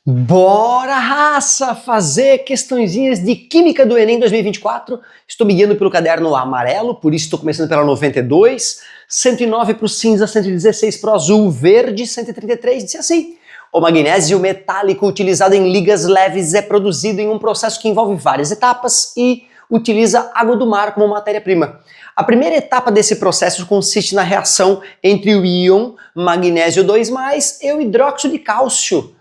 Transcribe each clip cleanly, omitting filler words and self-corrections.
Bora, raça, fazer questõezinhas de Química do Enem 2024. Estou me guiando pelo caderno amarelo, por isso estou começando pela 92, 109 para o cinza, 116 para o azul, verde, 133, disse assim. O magnésio metálico utilizado em ligas leves é produzido em um processo que envolve várias etapas e utiliza água do mar como matéria-prima. A primeira etapa desse processo consiste na reação entre o íon magnésio 2+, e o hidróxido de cálcio,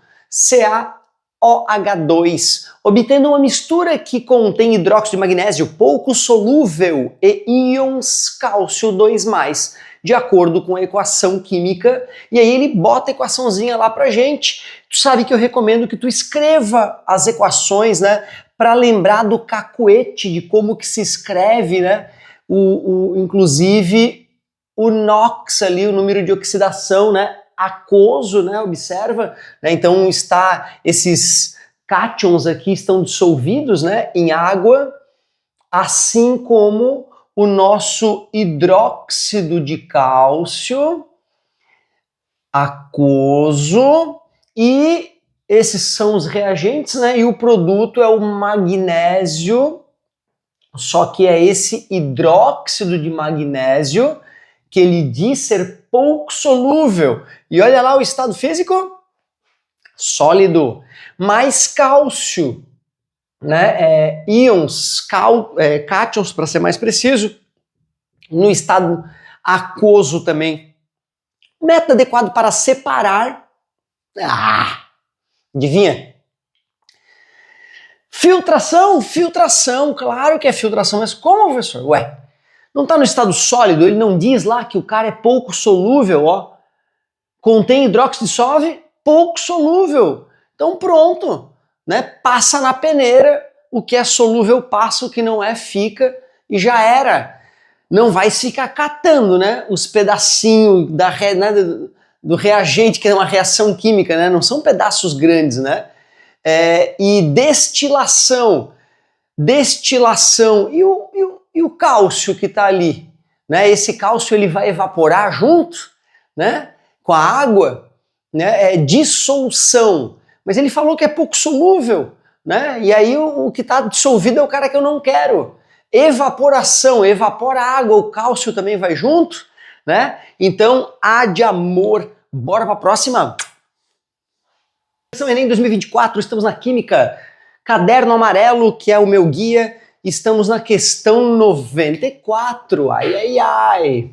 CaOH2, obtendo uma mistura que contém hidróxido de magnésio pouco solúvel e íons cálcio 2+, de acordo com a equação química, e aí ele bota a equaçãozinha lá pra gente. Tu sabe que eu recomendo que tu escreva as equações, né, para lembrar do cacuete, de como que se escreve, né, inclusive o NOx ali, o número de oxidação, né, aquoso, né, observa, né, então esses cátions aqui estão dissolvidos, né, em água, assim como o nosso hidróxido de cálcio aquoso, e esses são os reagentes, né, e o produto é o magnésio, só que é esse hidróxido de magnésio que ele diz ser pouco solúvel. E olha lá o estado físico, sólido, mais cálcio, né, íons, cátions, para ser mais preciso, no estado aquoso também. Método adequado para separar. Adivinha? Filtração, claro que é filtração, mas como, professor? Ué, não está no estado sólido? Ele não diz lá que o cara é pouco solúvel, ó. Contém hidróxido de dissolve, pouco solúvel. Então pronto, né? Passa na peneira, o que é solúvel passa, o que não é fica, e já era. Não vai ficar catando, né, os pedacinhos do reagente, que é uma reação química, né? Não são pedaços grandes, né? E destilação, e o cálcio que está ali, né? Esse cálcio ele vai evaporar junto, né, com a água, né? É dissolução, mas ele falou que é pouco solúvel, né? E aí o que está dissolvido é o cara que eu não quero. Evaporação, evapora a água, o cálcio também vai junto, né? Então, A de amor. Bora para a próxima. Enem 2024, estamos na Química, caderno amarelo, que é o meu guia, estamos na questão 94, ai.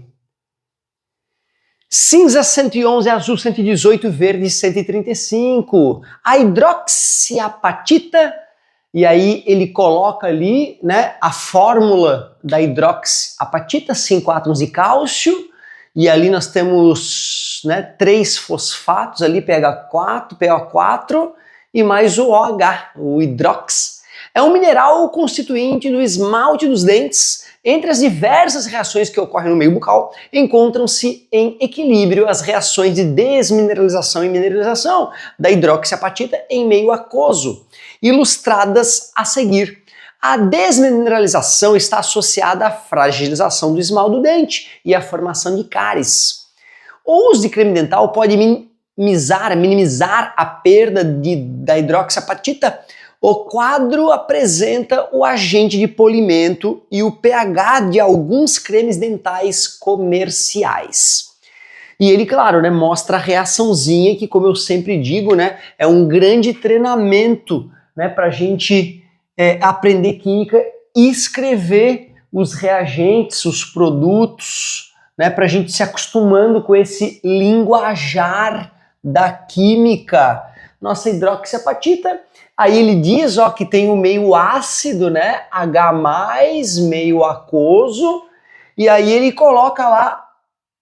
Cinza 111, azul 118, verde 135. A hidroxiapatita, e aí ele coloca ali, né, a fórmula da hidroxiapatita, 5 átomos de cálcio, e ali nós temos, né, 3 fosfatos ali, PH4, PO4 e mais o OH, o hidrox. É um mineral constituinte do esmalte dos dentes. Entre as diversas reações que ocorrem no meio bucal, encontram-se em equilíbrio as reações de desmineralização e mineralização da hidroxiapatita em meio aquoso, ilustradas a seguir. A desmineralização está associada à fragilização do esmalte do dente e à formação de cáries. O uso de creme dental pode minimizar a perda da hidroxiapatita. O quadro apresenta o agente de polimento e o pH de alguns cremes dentais comerciais. E ele, claro, né, mostra a reaçãozinha que, como eu sempre digo, né, é um grande treinamento, né, para a gente aprender química e escrever os reagentes, os produtos, né, para a gente se acostumando com esse linguajar da química. Nossa hidroxiapatita, aí ele diz, ó, que tem o meio ácido, né, H+, meio aquoso, e aí ele coloca lá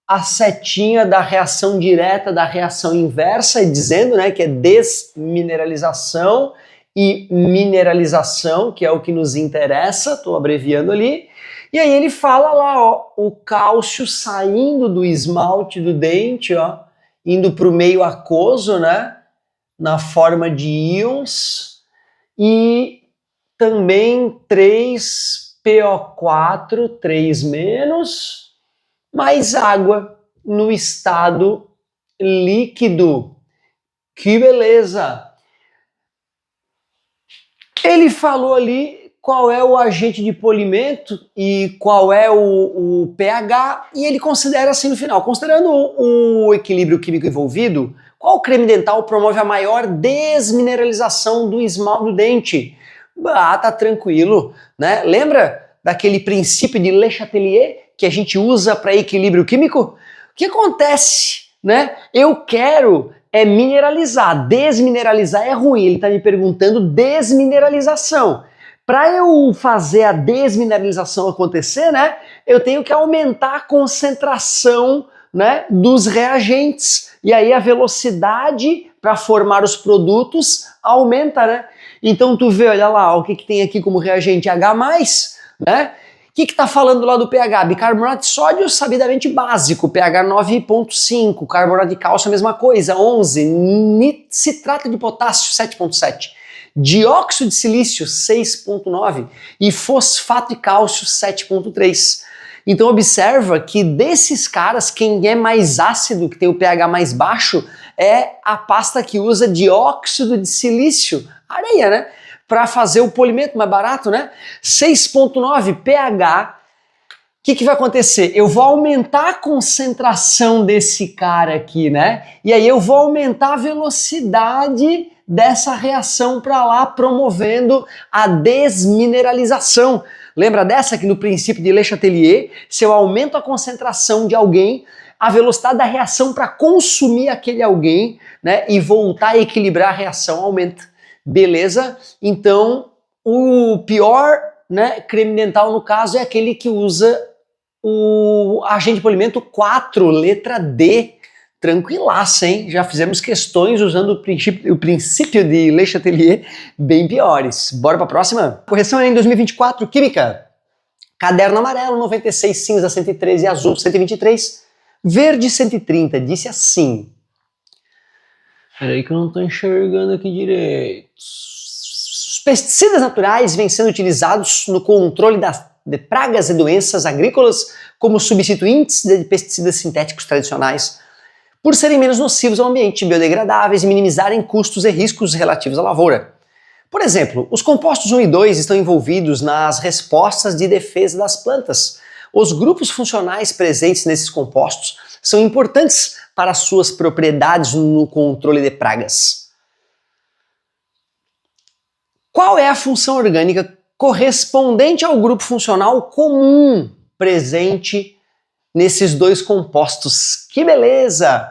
a setinha da reação direta, da reação inversa, dizendo, né, que é desmineralização e mineralização, que é o que nos interessa, estou abreviando ali, e aí ele fala lá, ó, o cálcio saindo do esmalte do dente, ó, indo para o meio aquoso, né, na forma de íons, e também 3PO4, 3-, mais água no estado líquido. Que beleza! Ele falou ali qual é o agente de polimento e qual é o pH, e ele considera assim no final, considerando o equilíbrio químico envolvido, qual creme dental promove a maior desmineralização do esmalte do dente? Ah, tá tranquilo, né? Lembra daquele princípio de Le Chatelier que a gente usa para equilíbrio químico? O que acontece, né? Eu quero mineralizar, desmineralizar é ruim, ele está me perguntando desmineralização. Para eu fazer a desmineralização acontecer, né, eu tenho que aumentar a concentração, né, dos reagentes. E aí a velocidade para formar os produtos aumenta, né? Então tu vê, olha lá, o que tem aqui como reagente H+, né? O que está falando lá do pH? Bicarbonato de sódio, sabidamente básico, pH 9,5. Carbonato de cálcio, a mesma coisa, 11. Citrato de potássio, 7,7. Dióxido de silício, 6,9. E fosfato de cálcio, 7,3. Então observa que desses caras, quem é mais ácido, que tem o pH mais baixo, é a pasta que usa dióxido de silício, areia, né? Para fazer o polimento mais barato, né? 6,9 pH. O que vai acontecer? Eu vou aumentar a concentração desse cara aqui, né? E aí eu vou aumentar a velocidade dessa reação para lá, promovendo a desmineralização. Lembra dessa que no princípio de Le Chatelier, se eu aumento a concentração de alguém, a velocidade da reação para consumir aquele alguém, né, e voltar a equilibrar a reação aumenta. Beleza? Então, o pior, né, creme dental no caso é aquele que usa o agente de polimento 4, letra D. Tranquilaça, hein? Já fizemos questões usando o princípio de Le Chatelier bem piores. Bora para a próxima? Correção em 2024, Química. Caderno amarelo, 96, cinza, 113, azul, 123, verde, 130. Disse assim. Peraí que eu não estou enxergando aqui direito. Os pesticidas naturais vêm sendo utilizados no controle de pragas e doenças agrícolas como substituintes de pesticidas sintéticos tradicionais, por serem menos nocivos ao ambiente, biodegradáveis e minimizarem custos e riscos relativos à lavoura. Por exemplo, os compostos 1 e 2 estão envolvidos nas respostas de defesa das plantas. Os grupos funcionais presentes nesses compostos são importantes para suas propriedades no controle de pragas. Qual é a função orgânica correspondente ao grupo funcional comum presente nesses dois compostos? Que beleza!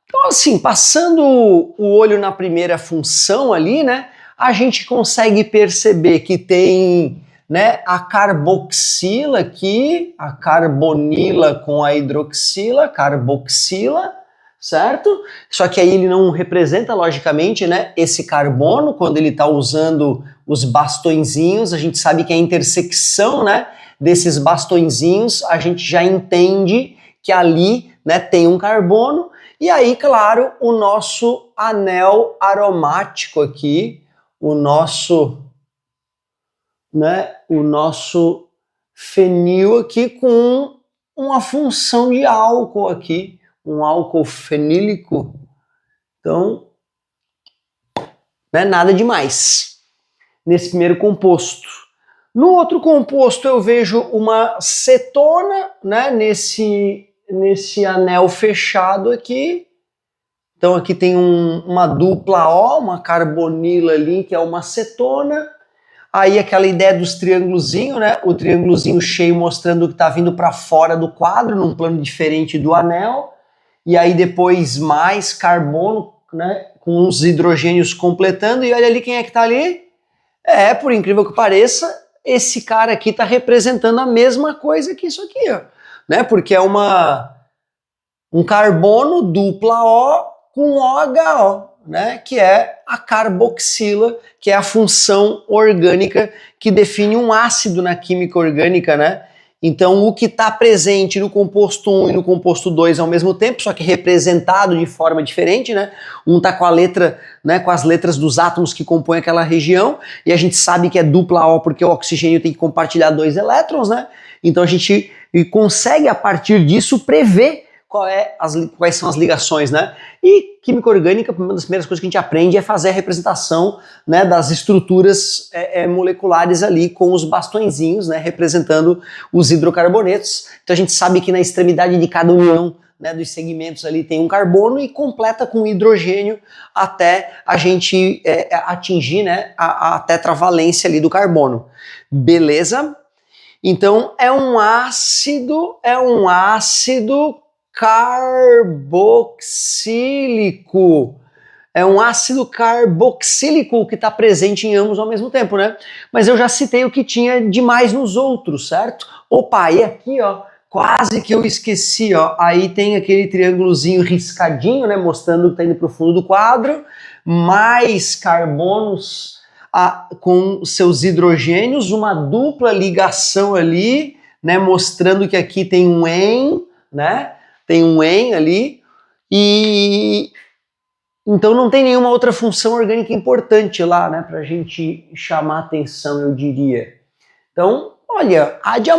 Então assim, passando o olho na primeira função ali, né, a gente consegue perceber que tem, né, a carboxila aqui, a carbonila com a hidroxila, carboxila, certo? Só que aí ele não representa, logicamente, né, esse carbono, quando ele está usando os bastõezinhos, a gente sabe que a intersecção, né, desses bastõezinhos, a gente já entende que ali, né, tem um carbono, e aí, claro, o nosso anel aromático aqui, o nosso fenil aqui com uma função de álcool aqui, um álcool fenílico. Então, não é nada demais nesse primeiro composto. No outro composto eu vejo uma cetona, né, nesse anel fechado aqui. Então aqui tem uma dupla O, uma carbonila ali, que é uma cetona. Aí aquela ideia dos triângulozinhos, né? O triângulozinho cheio mostrando que está vindo para fora do quadro, num plano diferente do anel. E aí depois mais carbono, né? Com os hidrogênios completando. E olha ali quem é que está ali. Por incrível que pareça, esse cara aqui está representando a mesma coisa que isso aqui, ó, né? Porque é um carbono dupla O com OHO, né, que é a carboxila, que é a função orgânica que define um ácido na química orgânica, né? Então o que está presente no composto 1 e no composto 2 ao mesmo tempo, só que representado de forma diferente, né? Um está com a letra, né, com as letras dos átomos que compõem aquela região, e a gente sabe que é dupla O porque o oxigênio tem que compartilhar 2 elétrons, né? Então a gente consegue a partir disso prever quais são as ligações, né? E química orgânica, uma das primeiras coisas que a gente aprende é fazer a representação, né, das estruturas moleculares ali com os bastõezinhos, né, representando os hidrocarbonetos. Então a gente sabe que na extremidade de cada união, né, dos segmentos ali tem um carbono e completa com hidrogênio até a gente atingir, né, a tetravalência ali do carbono. Beleza? Então é um ácido carboxílico. É um ácido carboxílico que está presente em ambos ao mesmo tempo, né? Mas eu já citei o que tinha demais nos outros, certo? Opa, e aqui, ó, quase que eu esqueci, ó. Aí tem aquele triângulozinho riscadinho, né? Mostrando que está indo para o fundo do quadro. Mais carbonos com seus hidrogênios, uma dupla ligação ali, né? Mostrando que aqui tem um EN, né? Tem um EN ali. E então não tem nenhuma outra função orgânica importante lá, né? Para a gente chamar atenção, eu diria. Então, olha, A de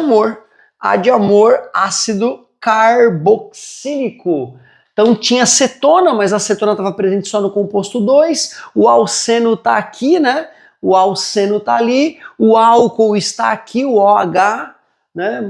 amor, ácido carboxílico. Então tinha cetona, mas a cetona estava presente só no composto 2, o alceno está aqui, né? O alceno está ali, o álcool está aqui, o OH, né?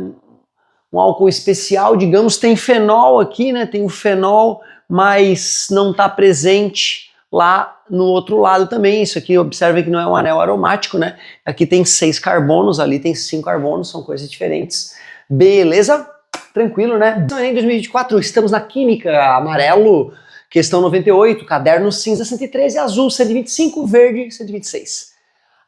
Um álcool especial, digamos, tem fenol aqui, né? Tem o fenol, mas não está presente lá no outro lado também. Isso aqui, observem que não é um anel aromático, né? Aqui tem 6 carbonos, ali tem 5 carbonos, são coisas diferentes. Beleza? Tranquilo, né? Em 2024, estamos na química, amarelo, questão 98, caderno cinza 113, azul 125, verde 126.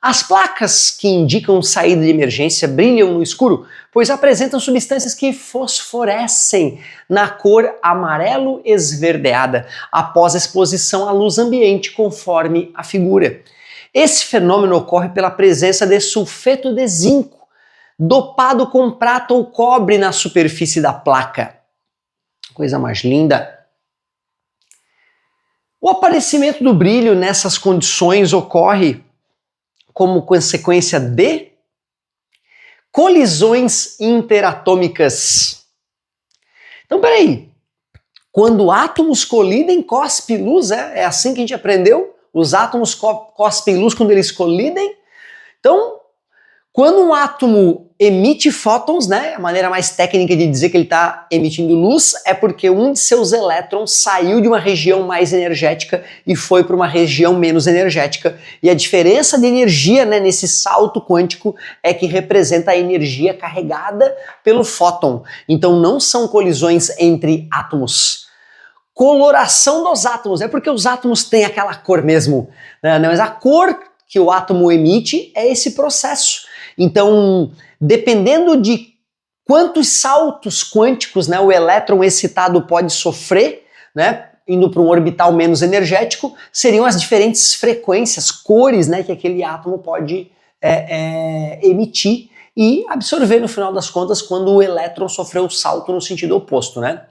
As placas que indicam saída de emergência brilham no escuro, pois apresentam substâncias que fosforescem na cor amarelo esverdeada após exposição à luz ambiente, conforme a figura. Esse fenômeno ocorre pela presença de sulfeto de zinco, dopado com prata ou cobre na superfície da placa. Coisa mais linda. O aparecimento do brilho nessas condições ocorre como consequência de colisões interatômicas. Então, peraí, quando átomos colidem, cospe luz, é assim que a gente aprendeu? Os átomos cospem luz quando eles colidem? Então, quando um átomo emite fótons, né, a maneira mais técnica de dizer que ele está emitindo luz é porque um de seus elétrons saiu de uma região mais energética e foi para uma região menos energética. E a diferença de energia, né, nesse salto quântico é que representa a energia carregada pelo fóton. Então não são colisões entre átomos. Coloração dos átomos, é porque os átomos têm aquela cor mesmo, né? Mas a cor que o átomo emite é esse processo. Então, dependendo de quantos saltos quânticos, né, o elétron excitado pode sofrer, né, indo para um orbital menos energético, seriam as diferentes frequências, cores, né, que aquele átomo pode emitir e absorver no final das contas quando o elétron sofreu um salto no sentido oposto, né?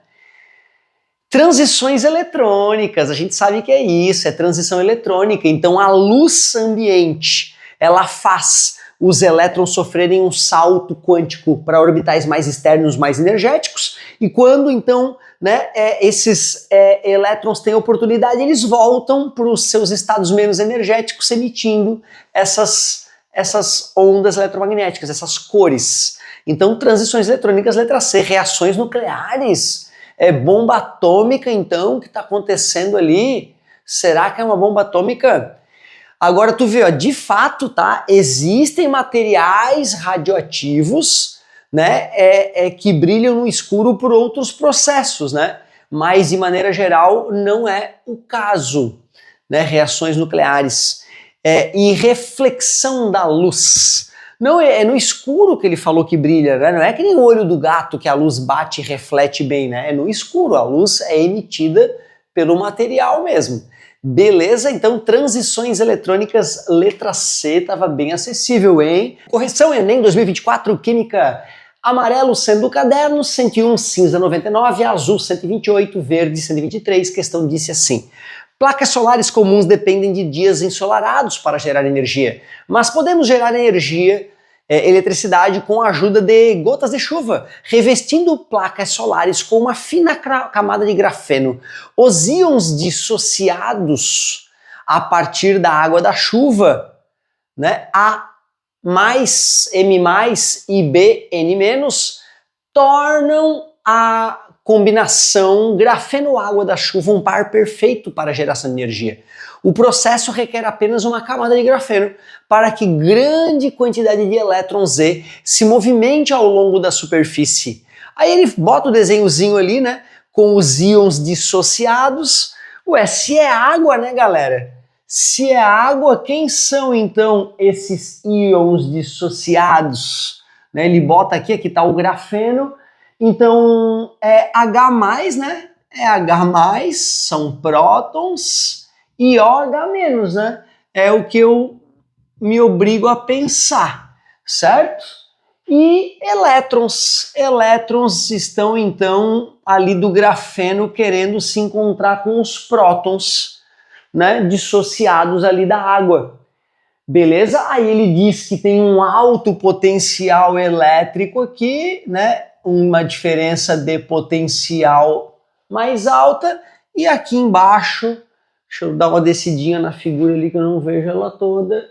Transições eletrônicas, a gente sabe que é isso, é transição eletrônica. Então a luz ambiente, ela faz os elétrons sofrerem um salto quântico para orbitais mais externos, mais energéticos, e quando então, né, esses elétrons têm oportunidade, eles voltam para os seus estados menos energéticos, emitindo essas ondas eletromagnéticas, essas cores. Então, transições eletrônicas, letra C, reações nucleares. É bomba atômica, então, que está acontecendo ali? Será que é uma bomba atômica? Agora tu vê, ó, de fato, tá? Existem materiais radioativos, né, que brilham no escuro por outros processos, né? Mas, de maneira geral, não é o caso, né? Reações nucleares. E reflexão da luz. Não é no escuro que ele falou que brilha, né? Não é que nem o olho do gato que a luz bate e reflete bem, né? É no escuro, a luz é emitida pelo material mesmo. Beleza? Então, transições eletrônicas, letra C, estava bem acessível, hein? Correção Enem 2024, Química. Amarelo sendo o caderno, 101, cinza 99, azul 128, verde 123. Questão disse assim: placas solares comuns dependem de dias ensolarados para gerar energia, mas podemos gerar energia eletricidade com a ajuda de gotas de chuva, revestindo placas solares com uma fina camada de grafeno. Os íons dissociados a partir da água da chuva, né, A mais, M mais e B, N menos, tornam a combinação grafeno-água da chuva um par perfeito para a geração de energia. O processo requer apenas uma camada de grafeno para que grande quantidade de elétrons Z se movimente ao longo da superfície. Aí ele bota o desenhozinho ali, né, com os íons dissociados. Ué, se é água, né, galera? Se é água, quem são então esses íons dissociados? Né, ele bota aqui está o grafeno, então é H+, né? É H+, são prótons, e OH-, né? É o que eu me obrigo a pensar, certo? E elétrons. Elétrons estão então ali do grafeno querendo se encontrar com os prótons, né, dissociados ali da água. Beleza? Aí ele diz que tem um alto potencial elétrico aqui, né, uma diferença de potencial mais alta, e aqui embaixo, deixa eu dar uma descidinha na figura ali que eu não vejo ela toda,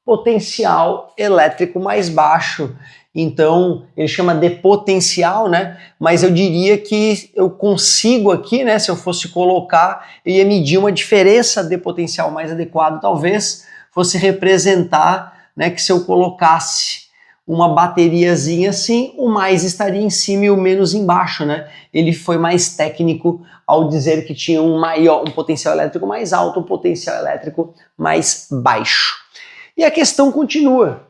potencial elétrico mais baixo. Então, ele chama de potencial, né? Mas eu diria que eu consigo aqui, né? Se eu fosse colocar, eu ia medir uma diferença de potencial mais adequado, talvez fosse representar, né? Que se eu colocasse uma bateriazinha assim, o mais estaria em cima e o menos embaixo, né? Ele foi mais técnico ao dizer que tinha um potencial elétrico mais alto, um potencial elétrico mais baixo. E a questão continua.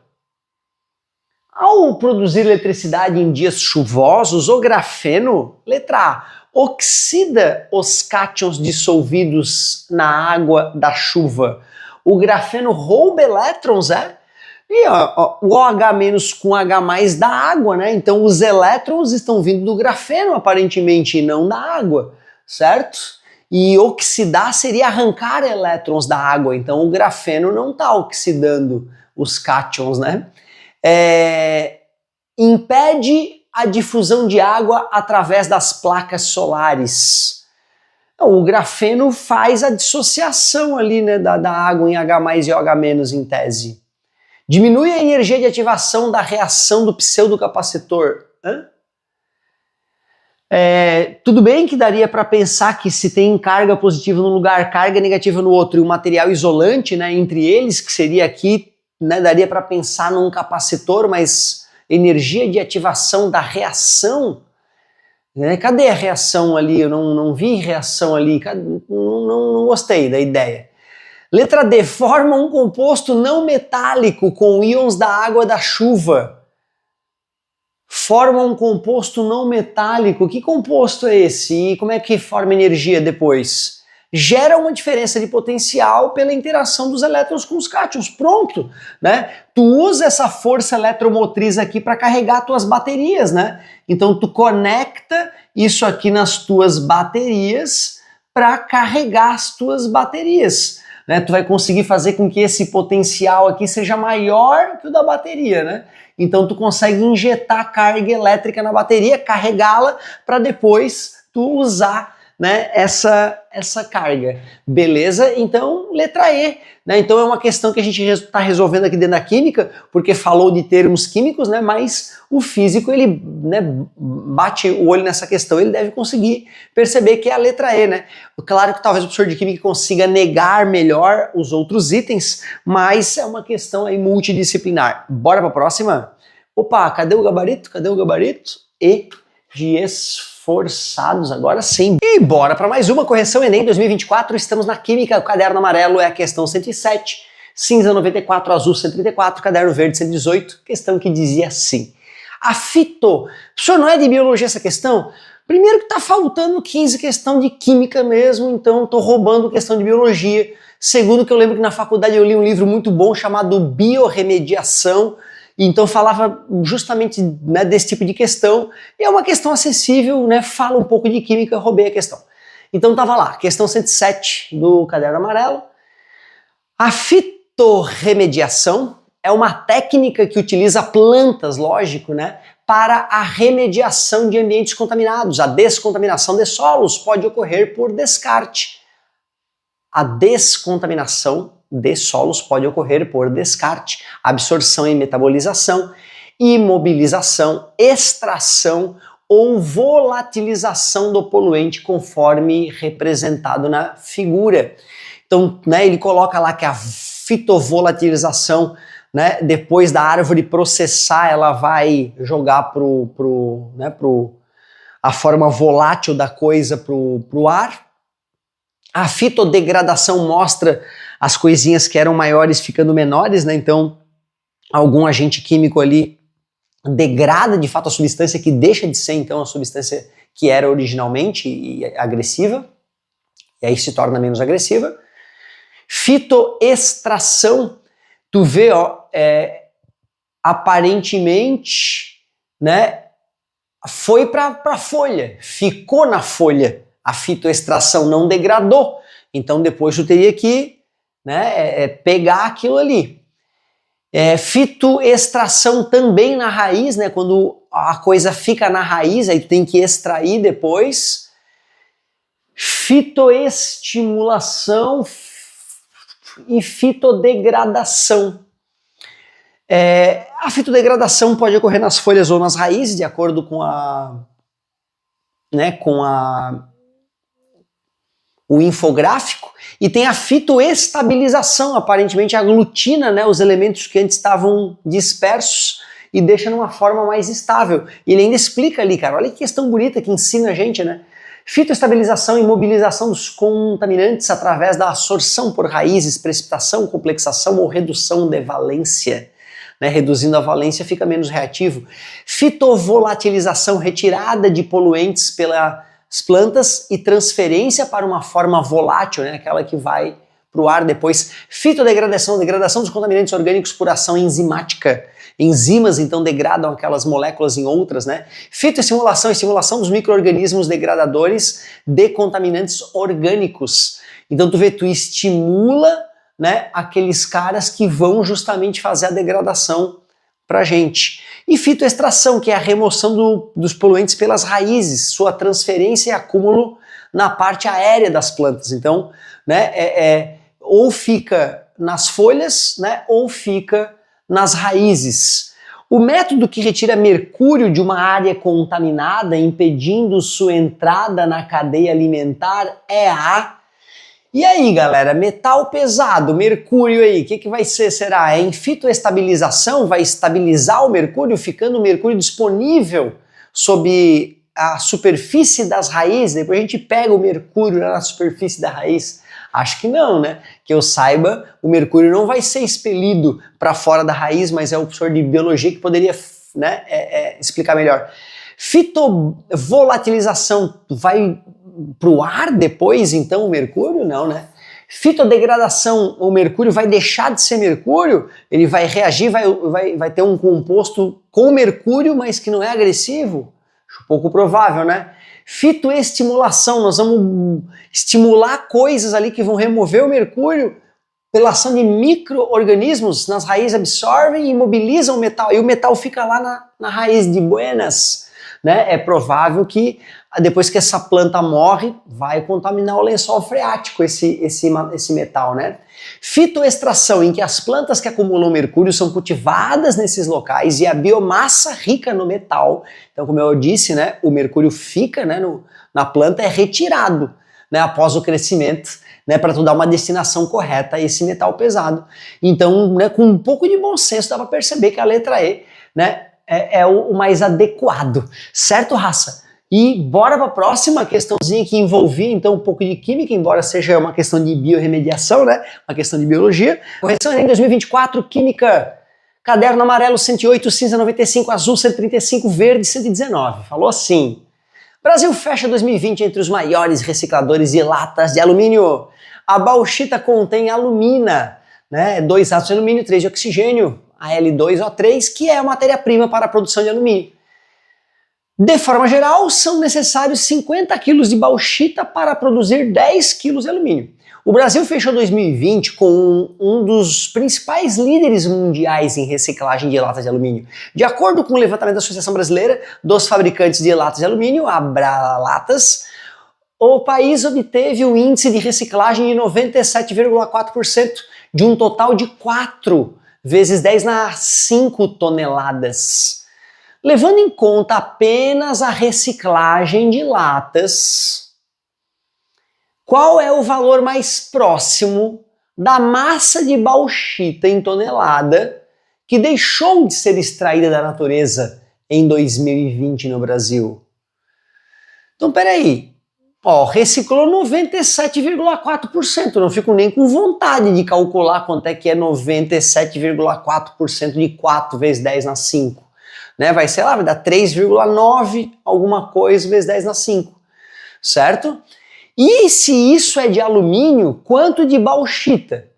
Ao produzir eletricidade em dias chuvosos, o grafeno, letra A, oxida os cátions dissolvidos na água da chuva. O grafeno rouba elétrons, E o OH- com H+ da água, né? Então os elétrons estão vindo do grafeno, aparentemente, e não da água, certo? E oxidar seria arrancar elétrons da água, então o grafeno não está oxidando os cátions, né? Impede a difusão de água através das placas solares. Então, o grafeno faz a dissociação ali, né, da água em H+ e OH- em tese. Diminui a energia de ativação da reação do pseudocapacitor. Tudo bem que daria para pensar que se tem carga positiva num lugar, carga negativa no outro, e um material isolante, né, entre eles, que seria aqui, né, daria para pensar num capacitor, mas energia de ativação da reação, né? Cadê a reação ali? Eu não vi reação ali, não gostei da ideia. Letra D, forma um composto não metálico com íons da água da chuva. Forma um composto não metálico. Que composto é esse? E como é que forma energia depois? Gera uma diferença de potencial pela interação dos elétrons com os cátions. Pronto, né? Tu usa essa força eletromotriz aqui para carregar tuas baterias, né? Então tu conecta isso aqui nas tuas baterias para carregar as tuas baterias, né? Tu vai conseguir fazer com que esse potencial aqui seja maior que o da bateria, né? Então tu consegue injetar carga elétrica na bateria, carregá-la para depois tu usar, né, essa carga. Beleza? Então, letra E. Né? Então é uma questão que a gente está resolvendo aqui dentro da química, porque falou de termos químicos, né, mas o físico, ele, né, bate o olho nessa questão, ele deve conseguir perceber que é a letra E. Né? Claro que talvez o professor de química consiga negar melhor os outros itens, mas é uma questão aí multidisciplinar. Bora para a próxima? Opa, cadê o gabarito? Cadê o gabarito? E de esforçados, agora sim. E bora para mais uma correção Enem 2024, estamos na Química, o caderno amarelo é a questão 107, cinza 94, azul 134, caderno verde 118, questão que dizia assim. A fito, professor, não é de biologia essa questão? Primeiro que tá faltando 15 questão de química mesmo, então tô roubando questão de biologia. Segundo que eu lembro que na faculdade eu li um livro muito bom chamado Biorremediação, então falava justamente, né, desse tipo de questão, e é uma questão acessível, né, fala um pouco de química, eu roubei a questão. Então tava lá, questão 107 do caderno amarelo. A fitorremediação é uma técnica que utiliza plantas, lógico, né, para a remediação de ambientes contaminados. A descontaminação de solos pode ocorrer por descarte. A descontaminação de solos pode ocorrer por descarte, absorção e metabolização, imobilização, extração ou volatilização do poluente, conforme representado na figura. Então, né, ele coloca lá que a fitovolatilização, né, depois da árvore processar, ela vai jogar a forma volátil da coisa pro ar. A fitodegradação mostra as coisinhas que eram maiores ficando menores, né? Então, algum agente químico ali degrada de fato a substância que deixa de ser, então, a substância que era originalmente agressiva, e aí se torna menos agressiva. Fitoextração, tu vê, ó, aparentemente, né, foi para a folha, ficou na folha. A fitoextração não degradou, então depois tu teria que, né, pegar aquilo ali. Fitoextração também na raiz, né, quando a coisa fica na raiz, aí tu tem que extrair depois. Fitoestimulação e fitodegradação. A fitodegradação pode ocorrer nas folhas ou nas raízes, de acordo com o infográfico, e tem a fitoestabilização, aparentemente aglutina, né, os elementos que antes estavam dispersos e deixa numa forma mais estável. E ele ainda explica ali, cara, olha que questão bonita que ensina a gente, né? Fitoestabilização e mobilização dos contaminantes através da absorção por raízes, precipitação, complexação ou redução de valência. Né, reduzindo a valência fica menos reativo. Fitovolatilização, retirada de poluentes pelas plantas e transferência para uma forma volátil, né, aquela que vai para o ar depois. Fitodegradação, degradação dos contaminantes orgânicos por ação enzimática. Enzimas então degradam aquelas moléculas em outras, né? Fitoestimulação, estimulação dos micro-organismos degradadores de contaminantes orgânicos. Então tu vê, tu estimula, né, aqueles caras que vão justamente fazer a degradação pra gente. E fitoextração, que é a remoção dos poluentes pelas raízes, sua transferência e acúmulo na parte aérea das plantas. Então, né, ou fica nas folhas, né, ou fica nas raízes. O método que retira mercúrio de uma área contaminada, impedindo sua entrada na cadeia alimentar, é a... E aí, galera, metal pesado, mercúrio aí, o que vai ser, será? Em fitoestabilização, vai estabilizar o mercúrio, ficando o mercúrio disponível sob a superfície das raízes? Depois a gente pega o mercúrio na superfície da raiz. Acho que não, né? Que eu saiba, o mercúrio não vai ser expelido para fora da raiz, mas é o professor de biologia que poderia, né, explicar melhor. Fitovolatilização vai para o ar depois, então, o mercúrio? Não, né? Fitodegradação, o mercúrio vai deixar de ser mercúrio? Ele vai reagir, vai ter um composto com mercúrio, mas que não é agressivo? Acho pouco provável, né? Fitoestimulação, nós vamos estimular coisas ali que vão remover o mercúrio pela ação de micro-organismos nas raízes, absorvem e imobilizam o metal, e o metal fica lá na raiz de buenas, né? É provável que depois que essa planta morre, vai contaminar o lençol freático esse metal, né? Fitoextração, em que as plantas que acumulam mercúrio são cultivadas nesses locais e a biomassa rica no metal, então como eu disse, né, o mercúrio fica, né, na planta, é retirado, né, após o crescimento, né, para tu dar uma destinação correta a esse metal pesado. Então, né, com um pouco de bom senso dá para perceber que a letra E, né, é o mais adequado, certo, raça? E bora para a próxima questãozinha que envolvia então um pouco de química, embora seja uma questão de biorremediação, né? Uma questão de biologia. Correção Enem 2024, Química. Caderno amarelo 108, cinza 95, azul 135, verde 119. Falou assim: Brasil fecha 2020 entre os maiores recicladores de latas de alumínio. A bauxita contém alumina, né? 2 átomos de alumínio, 3 de oxigênio, Al2O3, que é a matéria-prima para a produção de alumínio. De forma geral, são necessários 50 kg de bauxita para produzir 10 kg de alumínio. O Brasil fechou 2020 com um dos principais líderes mundiais em reciclagem de latas de alumínio. De acordo com o levantamento da Associação Brasileira dos Fabricantes de Latas de Alumínio, a Abralatas, o país obteve um índice de reciclagem de 97,4%, de um total de 4 vezes 10 na 5 toneladas. Levando em conta apenas a reciclagem de latas, qual é o valor mais próximo da massa de bauxita em tonelada que deixou de ser extraída da natureza em 2020 no Brasil? Então, peraí. Ó, reciclou 97,4%. Não fico nem com vontade de calcular quanto é que é 97,4% de 4 vezes 10 na 5. Né? Vai ser lá, vai dar 3,9 alguma coisa vezes 10 na 5. Certo? E se isso é de alumínio, quanto de bauxita?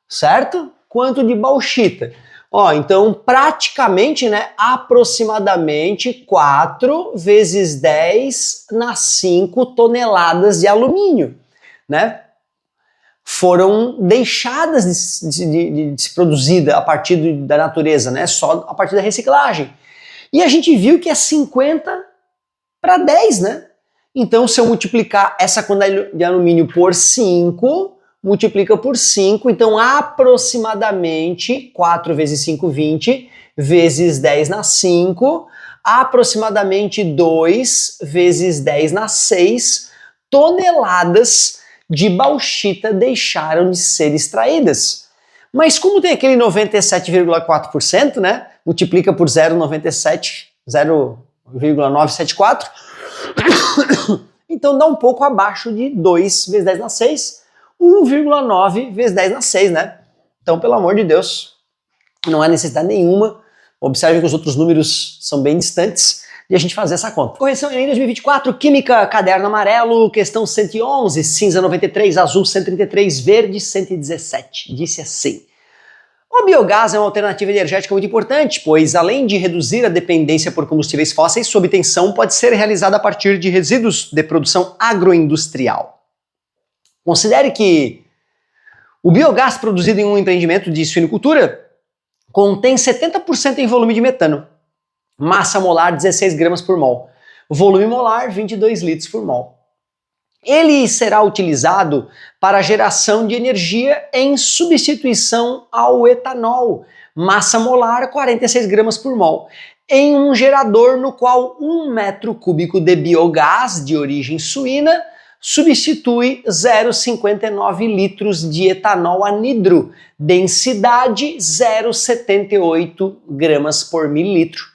Certo? Quanto de bauxita? Ó, então praticamente, né, aproximadamente 4 vezes 10 na 5 toneladas de alumínio, né? Foram deixadas de se produzir a partir da natureza, né? Só a partir da reciclagem. E a gente viu que é 50 para 10, né? Então, se eu multiplicar essa quantidade de alumínio por 5, multiplica por 5, então aproximadamente 4 vezes 5, 20, vezes 10 na 5, aproximadamente 2 vezes 10 na 6 toneladas de bauxita deixaram de ser extraídas. Mas como tem aquele 97,4%, né? Multiplica por 0,974, então dá um pouco abaixo de 2 vezes 10 na 6, 1,9 vezes 10 na 6, né? Então, pelo amor de Deus, não há necessidade nenhuma. Observe que os outros números são bem distantes de a gente fazer essa conta. Correção Enem 2024, Química, caderno amarelo, questão 111, cinza 93, azul 133, verde 117. Disse assim: o biogás é uma alternativa energética muito importante, pois além de reduzir a dependência por combustíveis fósseis, sua obtenção pode ser realizada a partir de resíduos de produção agroindustrial. Considere que o biogás produzido em um empreendimento de suinocultura contém 70% em volume de metano, massa molar 16 gramas por mol, volume molar 22 litros por mol. Ele será utilizado para a geração de energia em substituição ao etanol, massa molar 46 gramas por mol, em um gerador no qual 1 metro cúbico de biogás de origem suína substitui 0,59 litros de etanol anidro, densidade 0,78 gramas por mililitro.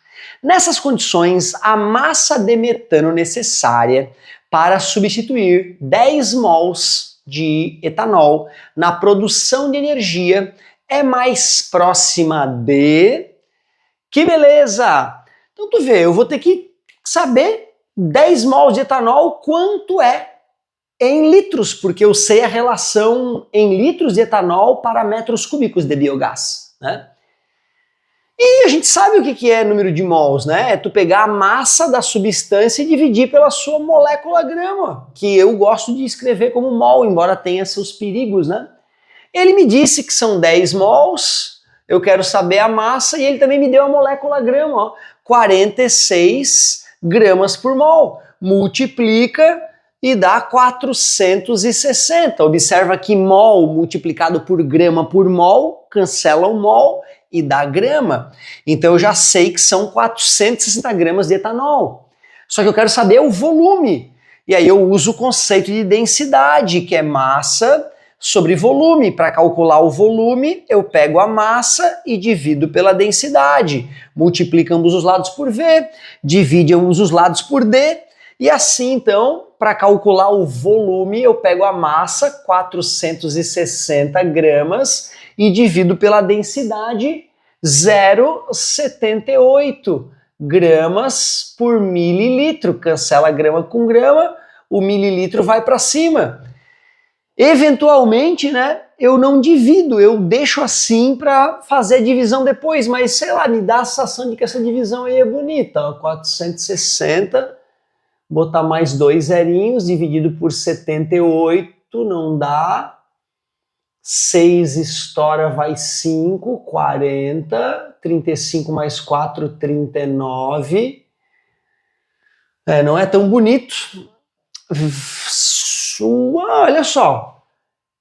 Nessas condições, a massa de metano necessária para substituir 10 mols de etanol na produção de energia é mais próxima de... Que beleza! Então tu vê, eu vou ter que saber 10 mols de etanol quanto é em litros, porque eu sei a relação em litros de etanol para metros cúbicos de biogás, né? E a gente sabe o que é número de mols, né? É tu pegar a massa da substância e dividir pela sua molécula grama, que eu gosto de escrever como mol, embora tenha seus perigos, né? Ele me disse que são 10 mols, eu quero saber a massa, e ele também me deu a molécula grama, ó, 46 gramas por mol. Multiplica e dá 460. Observa que mol multiplicado por mol, cancela o mol e dá grama. Então eu já sei que são 460 gramas de etanol. Só que eu quero saber o volume. E aí eu uso o conceito de densidade, que é massa sobre volume. Para calcular o volume, eu pego a massa e divido pela densidade. Multiplica ambos os lados por V, divide ambos os lados por D, e assim, então, para calcular o volume, eu pego a massa, 460 gramas, e divido pela densidade, 0,78 gramas por mililitro. Cancela grama com grama, o mililitro vai para cima. Eventualmente, né, eu não divido, eu deixo assim para fazer a divisão depois, mas sei lá, me dá a sensação de que essa divisão aí é bonita, ó, 460... botar mais 2 zerinhos, dividido por 78, não dá. 6 estoura, vai 5, 40, 35 mais 4, 39. Não é tão bonito. Olha só,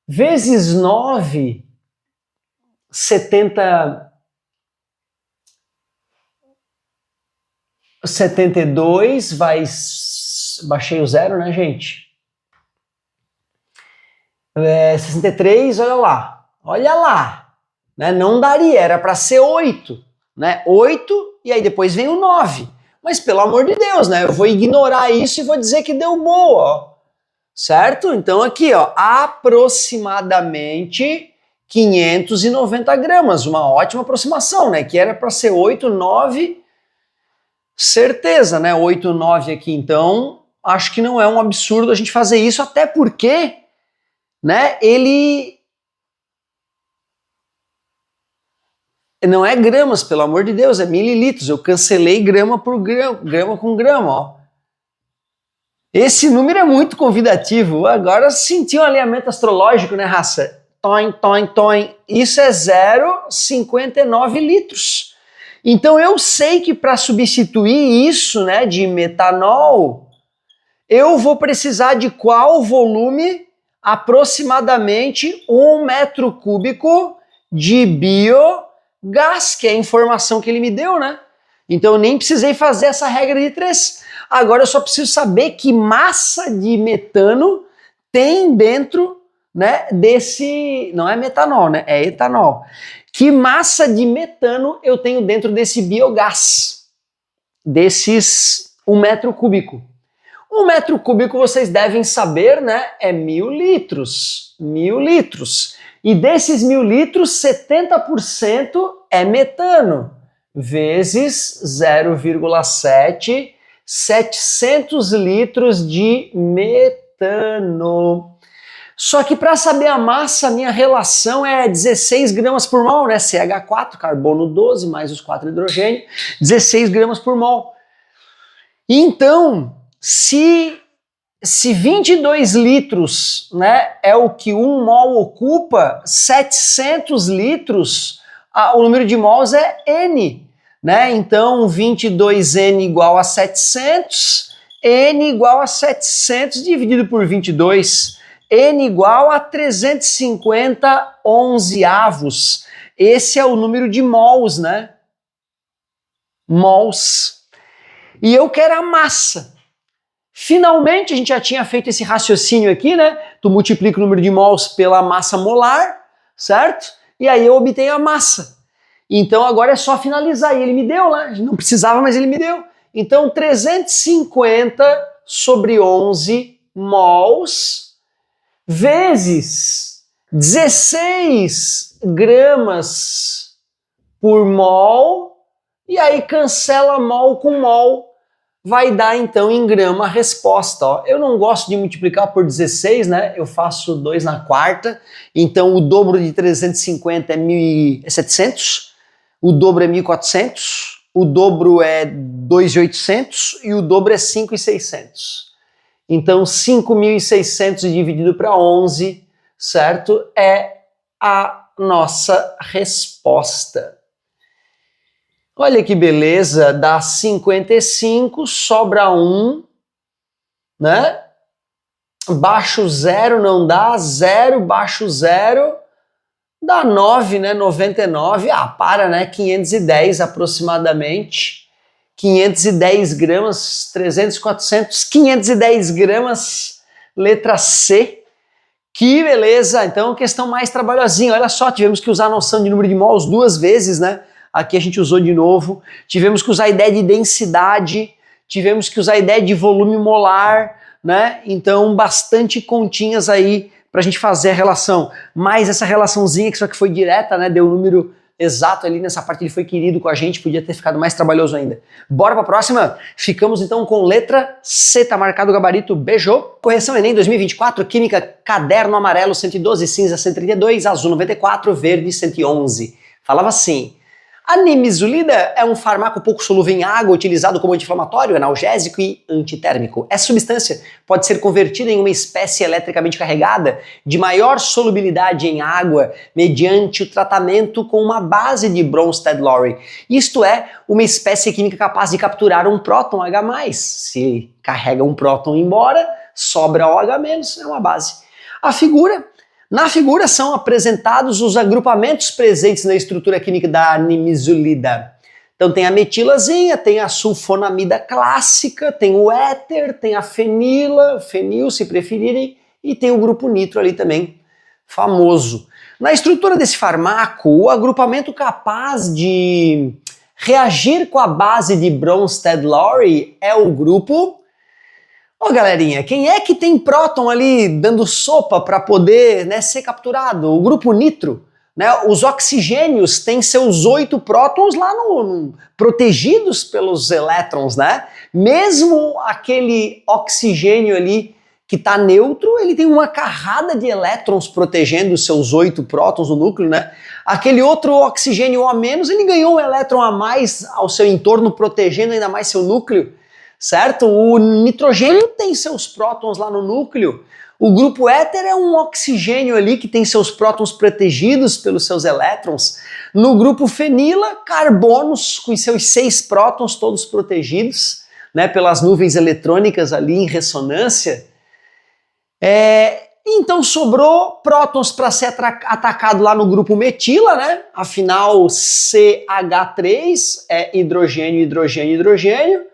vezes 9, 72, baixei o zero, né, gente? 63, olha lá, né? Não daria, era para ser 8, né? 8 e aí depois vem o 9. Mas pelo amor de Deus, né? Eu vou ignorar isso e vou dizer que deu boa, ó. Certo? Então aqui, ó, aproximadamente 590 gramas, uma ótima aproximação, né? Que era para ser 8, 9, certeza, né? 8, 9 aqui, então acho que não é um absurdo a gente fazer isso, até porque, né, ele não é gramas, pelo amor de Deus, é mililitros. Eu cancelei grama por grama, grama com grama, ó. Esse número é muito convidativo. Agora senti um alinhamento astrológico, né, raça? Toin, toin, toin. Isso é 0,59 litros. Então eu sei que para substituir isso, né, de metanol, eu vou precisar de qual volume? Aproximadamente 1 metro cúbico de biogás, que é a informação que ele me deu, né? Então eu nem precisei fazer essa regra de 3. Agora eu só preciso saber que massa de metano tem dentro, né, desse... Não é metanol, né? É etanol. Que massa de metano eu tenho dentro desse biogás? Desses 1 metro cúbico. 1 metro cúbico, vocês devem saber, né? É 1000 litros. 1000 litros. E desses 1000 litros, 70% é metano. Vezes 0,7, 700 litros de metano. Só que para saber a massa, a minha relação é 16 gramas por mol, né? CH4, carbono 12, mais os 4 hidrogênio, 16 gramas por mol. Então, se 22 litros, né, é o que 1 mol ocupa, 700 litros, o número de mols é N, né? Então, 22N igual a 700, N igual a 700 dividido por 22, N igual a 350 onzeavos. Esse é o número de mols, né? Mols. E eu quero a massa. Finalmente, a gente já tinha feito esse raciocínio aqui, né? Tu multiplica o número de mols pela massa molar, certo? E aí eu obtenho a massa. Então agora é só finalizar. E ele me deu lá, não precisava, mas ele me deu. Então 350 sobre 11 mols vezes 16 gramas por mol. E aí cancela mol com mol. Vai dar então em grama a resposta. Ó. Eu não gosto de multiplicar por 16, né? Eu faço 2 na quarta. Então o dobro de 350 é 1.700. O dobro é 1.400. O dobro é 2.800. E o dobro é 5.600. Então 5.600 dividido para 11, certo? É a nossa resposta. Olha que beleza, dá 55, sobra 1, né? Baixo 0 não dá, 0, baixo 0, dá 9, né? 99, para, né? 510 aproximadamente. 510 gramas, 300, 400, 510 gramas, letra C. Que beleza, então questão mais trabalhosinha. Olha só, tivemos que usar a noção de número de mols 2 vezes, né? Aqui a gente usou de novo, tivemos que usar a ideia de densidade, tivemos que usar a ideia de volume molar, né? Então, bastante continhas aí pra gente fazer a relação. Mas essa relaçãozinha, que só que foi direta, né? Deu o número exato ali nessa parte, ele foi querido com a gente, podia ter ficado mais trabalhoso ainda. Bora pra próxima? Ficamos então com letra C, tá marcado o gabarito, beijou. Correção Enem 2024, Química, caderno amarelo 112, cinza 132, azul 94, verde 111. Falava assim... A nimesulida é um fármaco pouco solúvel em água, utilizado como anti-inflamatório, analgésico e antitérmico. Essa substância pode ser convertida em uma espécie eletricamente carregada de maior solubilidade em água mediante o tratamento com uma base de Bronsted-Lowry. Isto é, uma espécie química capaz de capturar um próton H+. Se carrega um próton embora, sobra OH-, é uma base. Na figura são apresentados os agrupamentos presentes na estrutura química da nimesulida. Então tem a metilazinha, tem a sulfonamida clássica, tem o éter, tem a fenila, fenil se preferirem, e tem o grupo nitro ali também, famoso. Na estrutura desse fármaco, o agrupamento capaz de reagir com a base de Bronsted-Lowry é o grupo... Ô galerinha, quem é que tem próton ali dando sopa para poder, né, ser capturado? O grupo nitro, né? Os oxigênios têm seus 8 prótons lá protegidos pelos elétrons, né? Mesmo aquele oxigênio ali que está neutro, ele tem uma carrada de elétrons protegendo os seus 8 prótons no núcleo, né? Aquele outro oxigênio O-, ele ganhou um elétron a mais ao seu entorno, protegendo ainda mais seu núcleo. Certo? O nitrogênio tem seus prótons lá no núcleo. O grupo éter é um oxigênio ali que tem seus prótons protegidos pelos seus elétrons. No grupo fenila, carbonos com seus 6 prótons todos protegidos, né, pelas nuvens eletrônicas ali em ressonância. Então sobrou prótons para ser atacado lá no grupo metila, né? Afinal, CH3 é hidrogênio, hidrogênio, hidrogênio.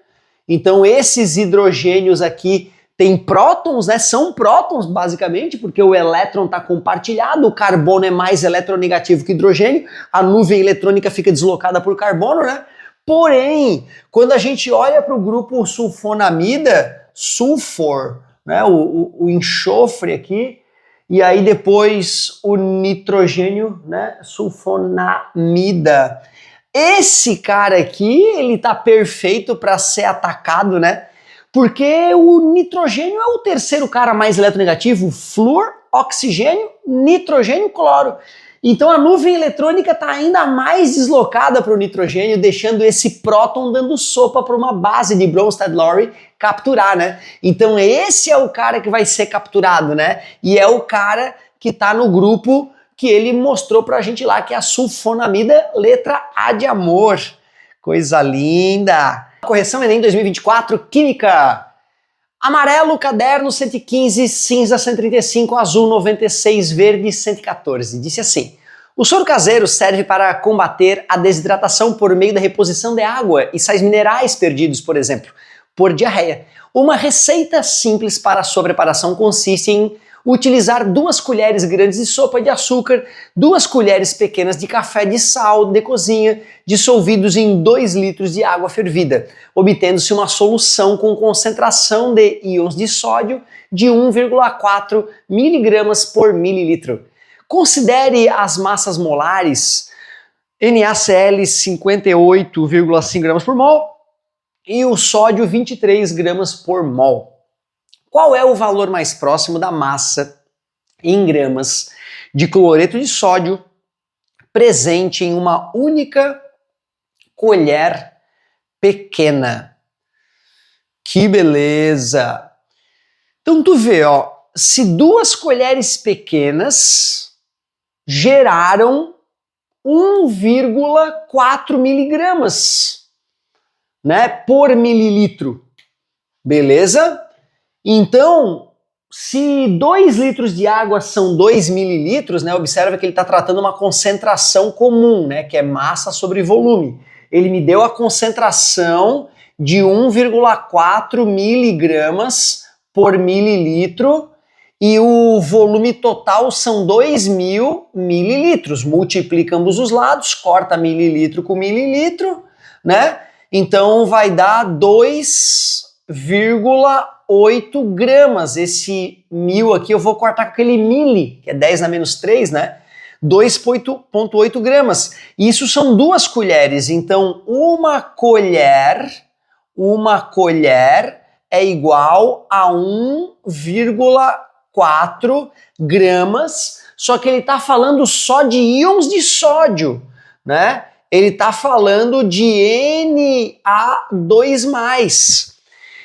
Então esses hidrogênios aqui têm prótons, né? São prótons basicamente, porque o elétron está compartilhado, o carbono é mais eletronegativo que o hidrogênio, a nuvem eletrônica fica deslocada por carbono, né? Porém, quando a gente olha para o grupo sulfonamida, sulfur, né? O enxofre aqui, e aí depois o nitrogênio, né? Sulfonamida. Esse cara aqui, ele tá perfeito para ser atacado, né? Porque o nitrogênio é o terceiro cara mais eletronegativo, flúor, oxigênio, nitrogênio, cloro. Então a nuvem eletrônica está ainda mais deslocada para o nitrogênio, deixando esse próton dando sopa para uma base de Bronsted-Lowry capturar, né? Então esse é o cara que vai ser capturado, né? E é o cara que está no grupo que ele mostrou pra gente lá, que é a sulfonamida, letra A de amor. Coisa linda! Correção Enem 2024, Química. Amarelo, caderno 115, cinza 135, azul 96, verde 114. Disse assim: o soro caseiro serve para combater a desidratação por meio da reposição de água e sais minerais perdidos, por exemplo, por diarreia. Uma receita simples para a sua preparação consiste em utilizar 2 colheres grandes de sopa de açúcar, 2 colheres pequenas de café de sal de cozinha, dissolvidos em 2 litros de água fervida, obtendo-se uma solução com concentração de íons de sódio de 1,4 mg por mililitro. Considere as massas molares NaCl 58,5 gramas por mol e o sódio 23 gramas por mol. Qual é o valor mais próximo da massa em gramas de cloreto de sódio presente em uma única colher pequena? Que beleza! Então tu vê, ó, se 2 colheres pequenas geraram 1,4 miligramas, né, por mililitro, beleza? Então, se 2 litros de água são 2 mililitros, né, observa que ele está tratando uma concentração comum, né, que é massa sobre volume. Ele me deu a concentração de 1,4 miligramas por mililitro e o volume total são 2.000 mililitros. Multiplica ambos os lados, corta mililitro com mililitro, né? Então vai dar 2,8 gramas. Esse 1.000 aqui eu vou cortar com aquele mili, que é 10 na menos 3, né? 2,8 gramas. Isso são 2 colheres, então uma colher é igual a 1,4 gramas, só que ele está falando só de íons de sódio, né? ele está falando de Na2+.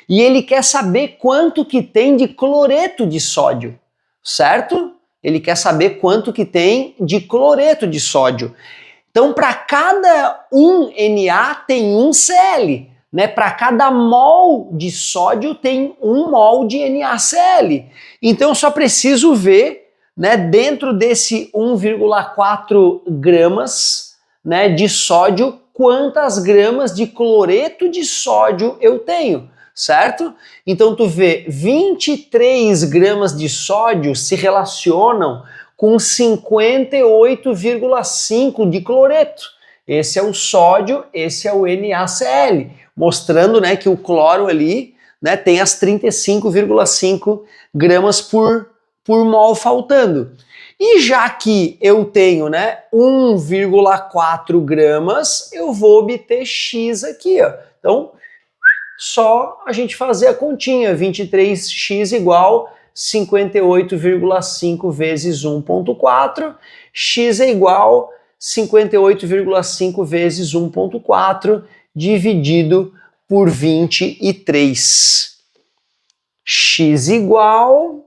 E ele quer saber quanto que tem de cloreto de sódio, certo? Ele quer saber quanto que tem de cloreto de sódio. Então, para cada um Na tem um Cl, né? Para cada mol de sódio tem um mol de NaCl. Então, eu só preciso ver, né, dentro desse 1,4 gramas, né, de sódio, quantas gramas de cloreto de sódio eu tenho, certo? Então tu vê 23 gramas de sódio se relacionam com 58,5 de cloreto. Esse é o sódio, esse é o NaCl, mostrando, né, que o cloro ali, né, tem as 35,5 gramas por mol faltando. E já que eu tenho, né, 1,4 gramas, eu vou obter X aqui, ó. Então, só a gente fazer a continha, 23x igual 58,5 vezes 1,4, x é igual 58,5 vezes 1,4 dividido por 23. X igual,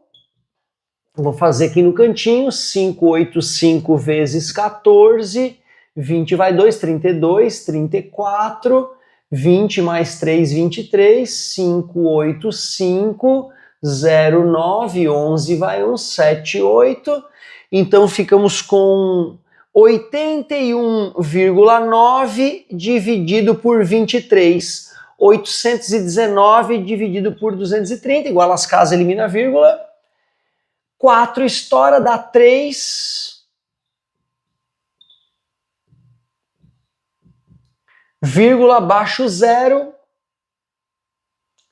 vou fazer aqui no cantinho, 585 vezes 14, 20 vai 2, 32, 34, 20 mais 3, 23, 585, 0, 9, 11 vai 1, 7, 8. Então ficamos com 81,9 dividido por 23. 819 dividido por 230, igual às casas, elimina a vírgula. 4 estoura, dá 3. Vírgula abaixo 0.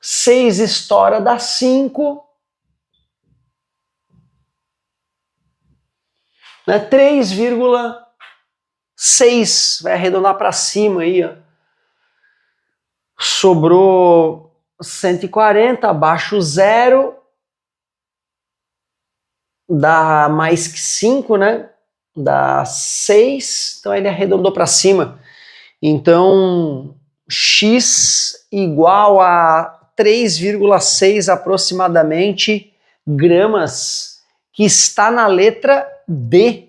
6 estoura, dá 5. 3,6. Vai arredondar para cima aí, ó. Sobrou 140, abaixo 0. Dá mais que 5, né? Dá 6. Então ele arredondou para cima. Então, X igual a 3,6 aproximadamente gramas, que está na letra D.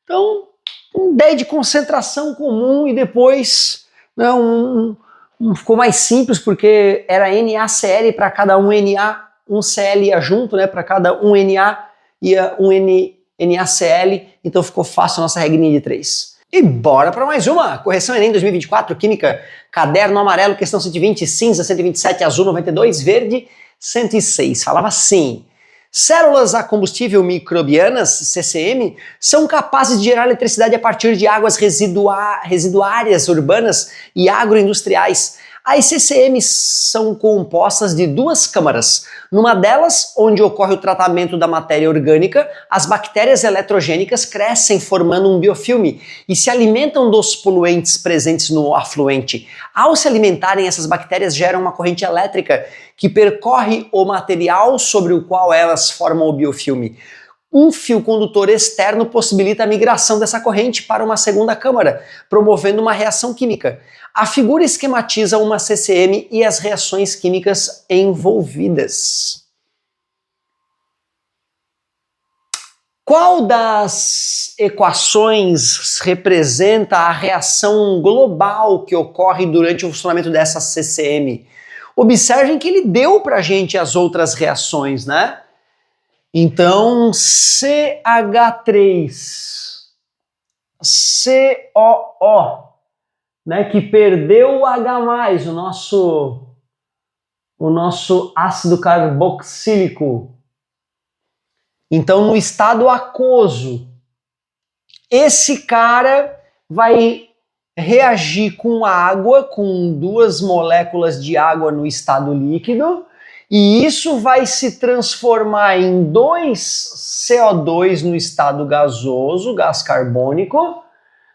Então, um D de concentração comum e depois, né, ficou mais simples porque era NaCl para cada um Na, um Cl ia junto, né, para cada um Na ia um NaCl, então ficou fácil a nossa regrinha de 3. E bora para mais uma! Correção Enem 2024, Química, caderno amarelo, questão 120, cinza 127, azul 92, verde 106. Falava assim: células a combustível microbianas, CCM, são capazes de gerar eletricidade a partir de águas residuárias urbanas e agroindustriais. As CCMs são compostas de duas câmaras. Numa delas, onde ocorre o tratamento da matéria orgânica, as bactérias eletrogênicas crescem formando um biofilme e se alimentam dos poluentes presentes no afluente. Ao se alimentarem, essas bactérias geram uma corrente elétrica que percorre o material sobre o qual elas formam o biofilme. Um fio condutor externo possibilita a migração dessa corrente para uma segunda câmara, promovendo uma reação química. A figura esquematiza uma CCM e as reações químicas envolvidas. Qual das equações representa a reação global que ocorre durante o funcionamento dessa CCM? Observem que ele deu para a gente as outras reações, né? Então, CH3COO, né, que perdeu o H+, o nosso ácido carboxílico. Então, no estado aquoso, esse cara vai reagir com água, com 2 moléculas de água no estado líquido, e isso vai se transformar em 2CO2 no estado gasoso, gás carbônico,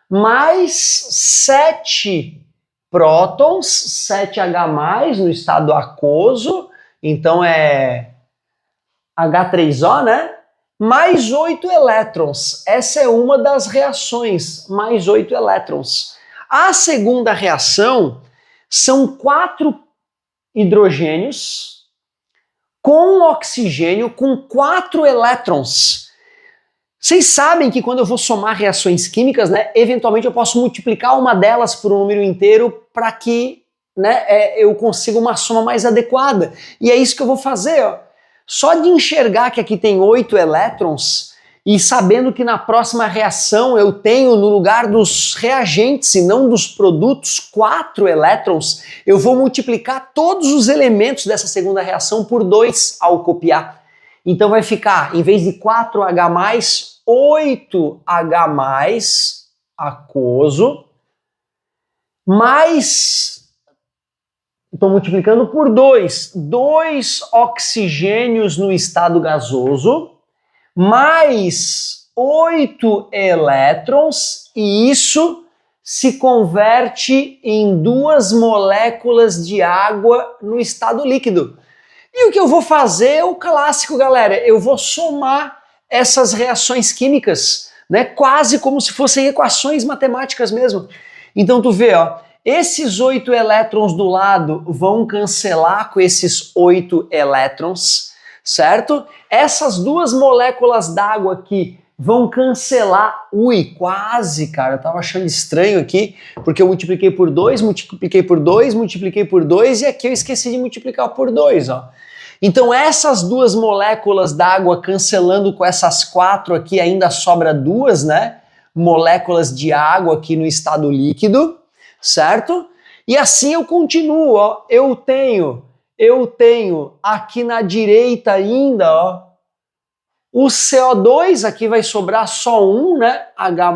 mais 7 prótons, 7H+, no estado aquoso, então é H3O, né? Mais 8 elétrons. Essa é uma das reações, mais 8 elétrons. A segunda reação são 4 hidrogênios com oxigênio com 4 elétrons. Vocês sabem que quando eu vou somar reações químicas, né, eventualmente eu posso multiplicar uma delas por um número inteiro para que, né, eu consiga uma soma mais adequada. E é isso que eu vou fazer, ó. Só de enxergar que aqui tem 8 elétrons e sabendo que na próxima reação eu tenho no lugar dos reagentes e não dos produtos 4 elétrons, eu vou multiplicar todos os elementos dessa segunda reação por 2 ao copiar. Então vai ficar, em vez de 4H+, 8H+, aquoso, mais, estou multiplicando por 2 oxigênios no estado gasoso, mais 8 elétrons, e isso se converte em 2 moléculas de água no estado líquido. E o que eu vou fazer é o clássico, galera. Eu vou somar essas reações químicas, né? Quase como se fossem equações matemáticas mesmo. Então tu vê, ó, esses 8 elétrons do lado vão cancelar com esses 8 elétrons, certo? Essas 2 moléculas d'água aqui vão cancelar. Ui, quase, cara. Eu tava achando estranho aqui, porque eu multipliquei por 2, multipliquei por 2, multipliquei por 2 e aqui eu esqueci de multiplicar por 2, ó. Então essas 2 moléculas d'água cancelando com essas 4 aqui, ainda sobra 2, né? Moléculas de água aqui no estado líquido, certo? E assim eu continuo, ó. Eu tenho aqui na direita ainda, ó, o CO2, aqui vai sobrar só um, né? H+.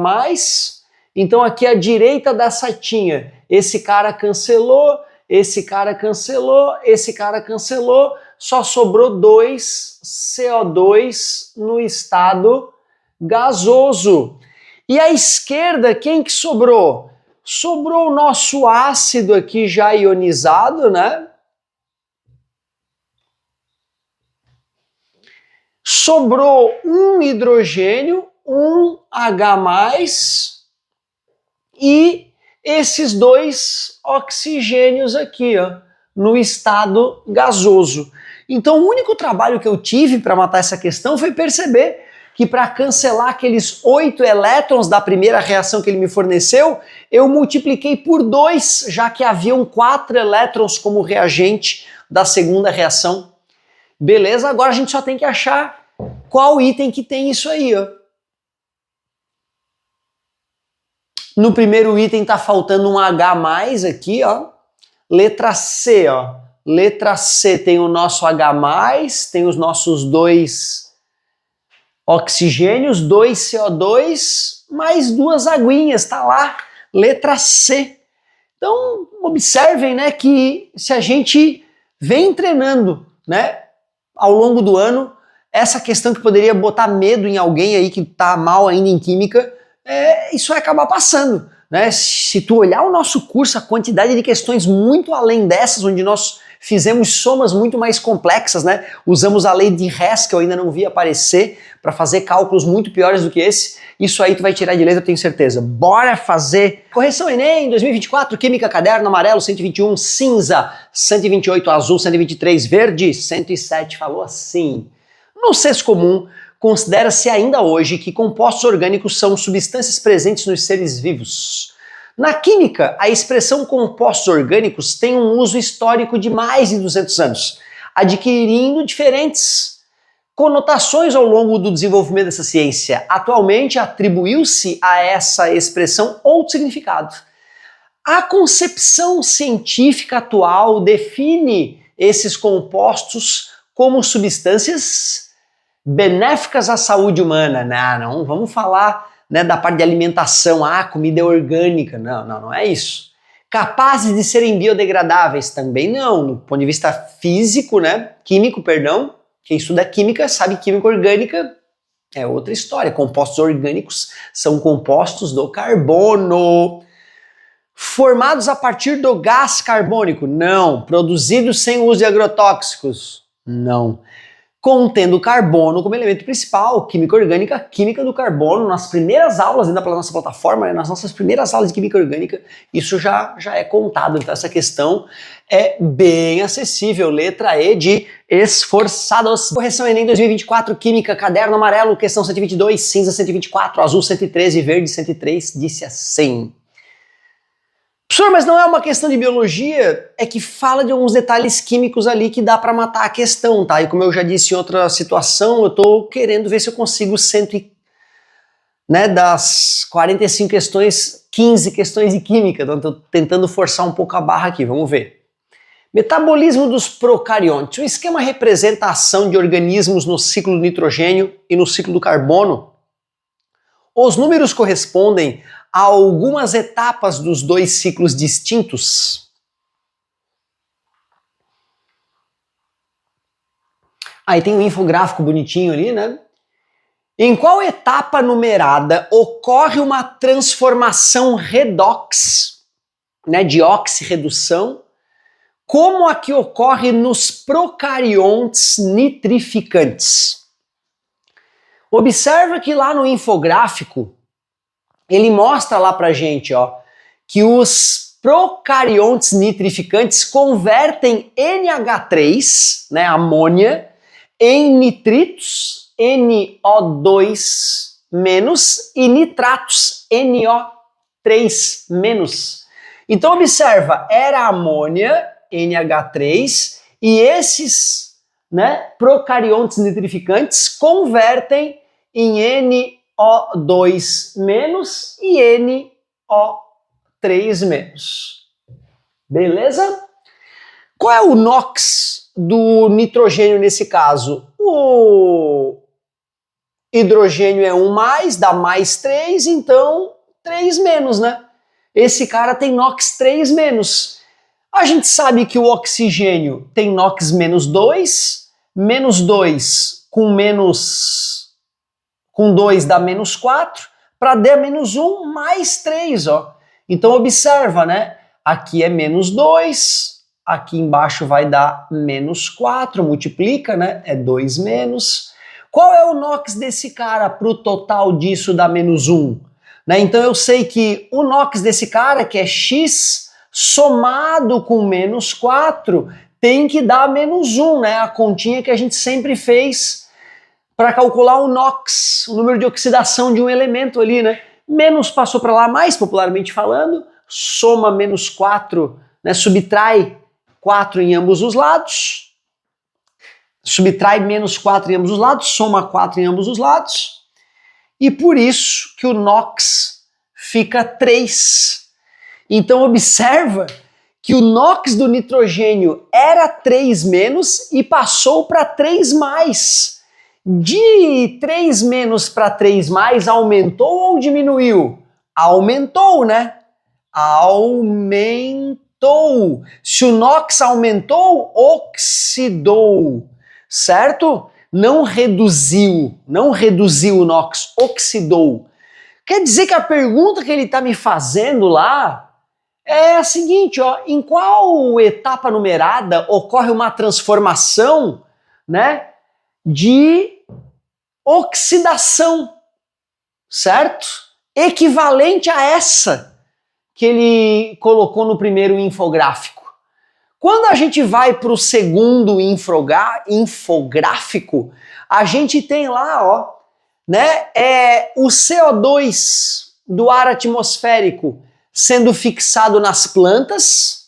Então aqui à direita da setinha, esse cara cancelou, esse cara cancelou, esse cara cancelou, só sobrou 2 CO2 no estado gasoso. E à esquerda, quem que sobrou? Sobrou o nosso ácido aqui já ionizado, né? Sobrou um hidrogênio, um H+, e esses 2 oxigênios aqui, ó, no estado gasoso. Então o único trabalho que eu tive para matar essa questão foi perceber que para cancelar aqueles 8 elétrons da primeira reação que ele me forneceu, eu multipliquei por 2, já que haviam 4 elétrons como reagente da segunda reação. Beleza? Agora a gente só tem que achar qual item que tem isso aí, ó. No primeiro item tá faltando um H+ aqui, ó. Letra C, ó. Letra C tem o nosso H+, tem os nossos 2 oxigênios, 2 CO2, mais 2 aguinhas, tá lá. Letra C. Então, observem, né, que se a gente vem treinando, né, ao longo do ano, essa questão que poderia botar medo em alguém aí que tá mal ainda em química, isso vai acabar passando, né? Se tu olhar o nosso curso, a quantidade de questões muito além dessas, onde nós fizemos somas muito mais complexas, né? Usamos a lei de Hess, que eu ainda não vi aparecer, para fazer cálculos muito piores do que esse. Isso aí tu vai tirar de letra, eu tenho certeza. Bora fazer! Correção Enem 2024, Química Caderno Amarelo 121, cinza 128, azul 123, verde 107, falou assim. No senso comum, considera-se ainda hoje que compostos orgânicos são substâncias presentes nos seres vivos. Na química, a expressão compostos orgânicos tem um uso histórico de mais de 200 anos, adquirindo diferentes conotações ao longo do desenvolvimento dessa ciência. Atualmente, atribuiu-se a essa expressão outro significado. A concepção científica atual define esses compostos como substâncias benéficas à saúde humana. Não vamos falar, né, da parte de alimentação, comida é orgânica. Não é isso. Capazes de serem biodegradáveis também não, no ponto de vista físico, né, químico, perdão. Quem estuda química sabe que química orgânica é outra história. Compostos orgânicos são compostos do carbono. Formados a partir do gás carbônico? Não. Produzidos sem uso de agrotóxicos? Não. contendo carbono como elemento principal, química orgânica, química do carbono, nas primeiras aulas, ainda pela nossa plataforma, né, nas nossas primeiras aulas de química orgânica, isso já é contado. Então essa questão é bem acessível. Letra E de esforçados. Correção Enem 2024, Química, caderno amarelo, questão 122, cinza 124, azul 113, verde 103, disse assim. Professor, mas não é uma questão de biologia, é que fala de alguns detalhes químicos ali que dá para matar a questão, tá? E como eu já disse em outra situação, eu tô querendo ver se eu consigo das 45 questões, 15 questões de química, então tô tentando forçar um pouco a barra aqui, vamos ver. Metabolismo dos procariontes. O esquema representa a ação de organismos no ciclo do nitrogênio e no ciclo do carbono. Os números correspondem a algumas etapas dos dois ciclos distintos. Aí tem um infográfico bonitinho ali, né? Em qual etapa numerada ocorre uma transformação redox, né, de oxirredução, como a que ocorre nos procariontes nitrificantes? Observa que lá no infográfico ele mostra lá pra gente, ó, que os procariontes nitrificantes convertem NH3, né, amônia, em nitritos, NO2-, e nitratos, NO3-. Então observa, era amônia, NH3, e esses, né, procariontes nitrificantes convertem em NO2- e NO3-. Beleza? Qual é o NOx do nitrogênio nesse caso? O hidrogênio é 1+, dá mais 3, então 3-, né? Esse cara tem NOx 3-. A gente sabe que o oxigênio tem NOx -2, -2 com 2 dá -4, para D -1 mais 3, ó. Então observa, né? Aqui é -2, aqui embaixo vai dar -4, multiplica, né? É 2-. Qual é o NOx desse cara para o total disso dá -1? Né? Então eu sei que o NOx desse cara, que é X, somado com -4, tem que dar -1, né? A continha que a gente sempre fez para calcular o NOx, o número de oxidação de um elemento ali, né? Menos passou para lá, mais popularmente falando, soma -4, né? Subtrai 4 em ambos os lados, subtrai -4 em ambos os lados, soma 4 em ambos os lados, e por isso que o NOx fica 3. Então observa que o NOx do nitrogênio era 3- e passou para 3+. De 3- para 3+, aumentou ou diminuiu? Aumentou, né? Aumentou. Se o NOx aumentou, oxidou, certo? Não reduziu o NOx, oxidou. Quer dizer que a pergunta que ele está me fazendo lá é a seguinte, ó, em qual etapa numerada ocorre uma transformação, né, de oxidação, certo? Equivalente a essa que ele colocou no primeiro infográfico. Quando a gente vai para o segundo infográfico, a gente tem lá, ó, né, o CO2 do ar atmosférico sendo fixado nas plantas,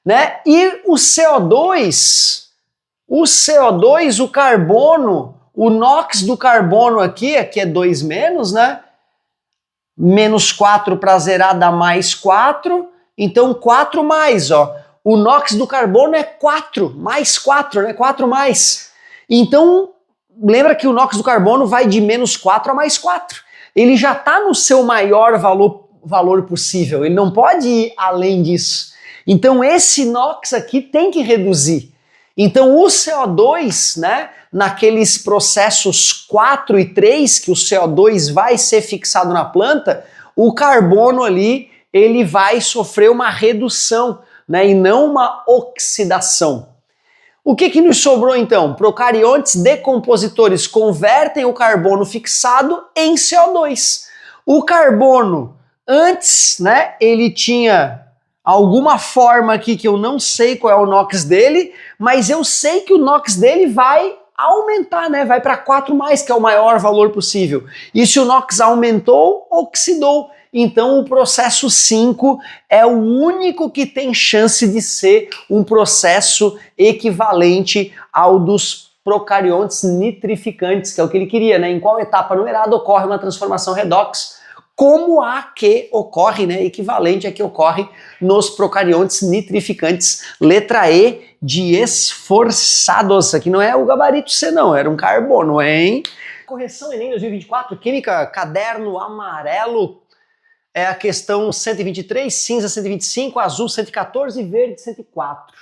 né, e o CO2, o carbono, o NOx do carbono aqui é 2-, né? -4 para zerar dá +4, então 4+, ó. O NOx do carbono é 4, mais 4, né? 4+. Então, lembra que o NOx do carbono vai de -4 a +4. Ele já está no seu maior valor possível, ele não pode ir além disso. Então esse NOx aqui tem que reduzir. Então o CO2, né, naqueles processos 4 e 3, que o CO2 vai ser fixado na planta, o carbono ali, ele vai sofrer uma redução, né, e não uma oxidação. O que que nos sobrou então? Procariontes decompositores convertem o carbono fixado em CO2. O carbono, antes, né, ele tinha alguma forma aqui que eu não sei qual é o NOx dele, mas eu sei que o NOx dele vai aumentar, né? Vai para 4+, que é o maior valor possível. E se o NOx aumentou, oxidou. Então o processo 5 é o único que tem chance de ser um processo equivalente ao dos procariontes nitrificantes, que é o que ele queria, né? Em qual etapa numerada ocorre uma transformação redox, como a que ocorre, né? Equivalente a que ocorre nos procariontes nitrificantes. Letra E de esforçados. Aqui não é o gabarito C, não, era um carbono, hein? Correção Enem 2024, Química, caderno amarelo. É a questão 123, cinza 125, azul 114 e verde 104.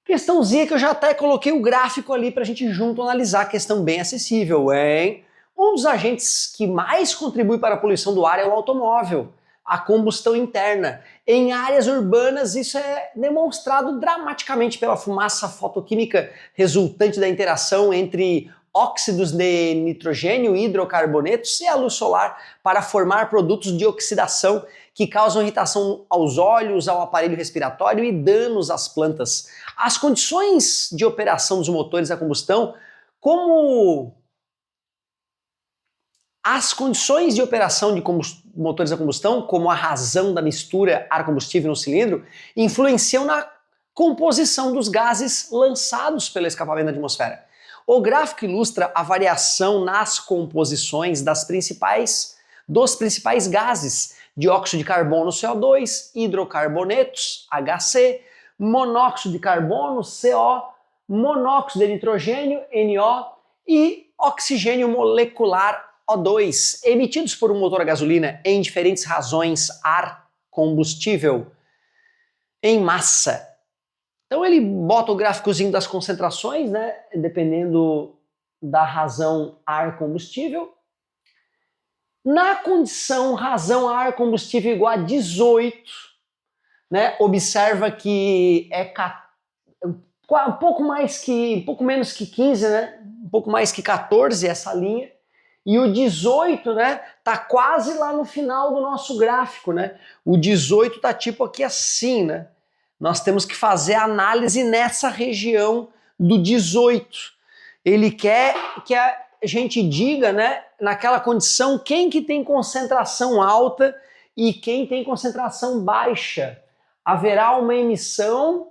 Questãozinha que eu já até coloquei o gráfico ali pra gente junto analisar, questão bem acessível, hein? Um dos agentes que mais contribui para a poluição do ar é o automóvel, a combustão interna. Em áreas urbanas isso é demonstrado dramaticamente pela fumaça fotoquímica resultante da interação entre óxidos de nitrogênio e hidrocarbonetos e a luz solar para formar produtos de oxidação que causam irritação aos olhos, ao aparelho respiratório e danos às plantas. As condições de operação dos motores a combustão, como a razão da mistura ar-combustível no cilindro, influenciam na composição dos gases lançados pelo escapamento da atmosfera. O gráfico ilustra a variação nas composições dos principais gases: dióxido de carbono, CO2, hidrocarbonetos, HC, monóxido de carbono, CO, monóxido de nitrogênio, NO, e oxigênio molecular, O2, emitidos por um motor a gasolina em diferentes razões ar combustível em massa. Então ele bota o gráficozinho das concentrações, né, dependendo da razão ar combustível. Na condição razão ar combustível igual a 18, né, observa que é um pouco menos que 15, né, um pouco mais que 14 essa linha. E o 18, né, tá quase lá no final do nosso gráfico, né? O 18 tá tipo aqui assim, né? Nós temos que fazer a análise nessa região do 18. Ele quer que a gente diga, né, naquela condição, quem que tem concentração alta e quem tem concentração baixa. Haverá uma emissão.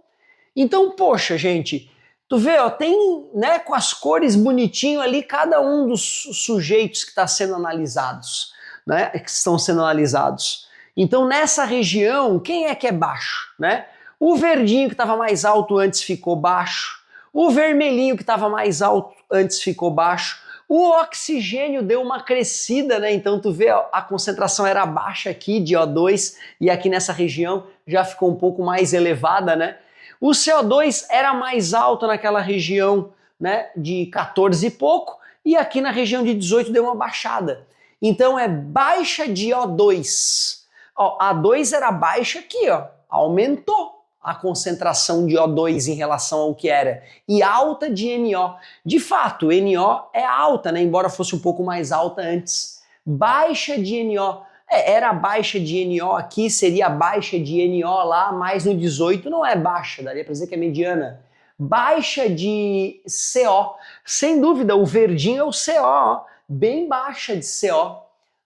Então, poxa, gente, tu vê, ó, tem, né, com as cores bonitinho ali cada um dos sujeitos que está sendo analisados, né, que estão sendo analisados. Então, nessa região, quem é que é baixo, né? O verdinho que estava mais alto antes ficou baixo. O vermelhinho que estava mais alto antes ficou baixo. O oxigênio deu uma crescida, né? Então tu vê, ó, a concentração era baixa aqui de O2 e aqui nessa região já ficou um pouco mais elevada, né? O CO2 era mais alto naquela região, né, de 14 e pouco, e aqui na região de 18 deu uma baixada. Então é baixa de O2. Ó, a 2 era baixa aqui, ó, aumentou a concentração de O2 em relação ao que era, e alta de NO. De fato, NO é alta, né, embora fosse um pouco mais alta antes. Baixa de NO. Era baixa de NO aqui, seria baixa de NO lá, mas no 18 não é baixa, daria para dizer que é mediana. Baixa de CO, sem dúvida, o verdinho é o CO, ó, bem baixa de CO,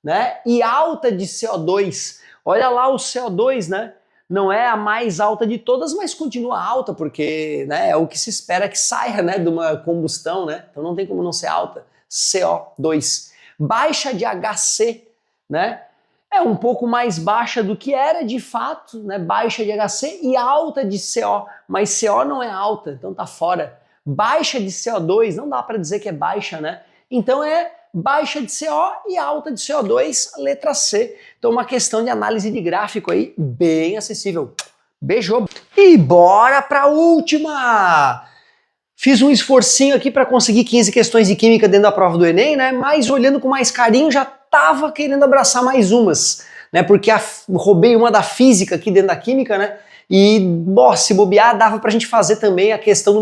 né? E alta de CO2, olha lá o CO2, né? Não é a mais alta de todas, mas continua alta, porque, né, é o que se espera que saia, né, de uma combustão, né? Então não tem como não ser alta. CO2. Baixa de HC, né? É um pouco mais baixa do que era, de fato, né? Baixa de HC e alta de CO, mas CO não é alta, então tá fora. Baixa de CO2, não dá para dizer que é baixa, né? Então é baixa de CO e alta de CO2, letra C. Então uma questão de análise de gráfico aí, bem acessível. Beijou! E bora para a última! Fiz um esforcinho aqui para conseguir 15 questões de química dentro da prova do Enem, né? Mas olhando com mais carinho já tava querendo abraçar mais umas, né? Porque roubei uma da física aqui dentro da química, né? E, bom, se bobear, dava pra gente fazer também a questão do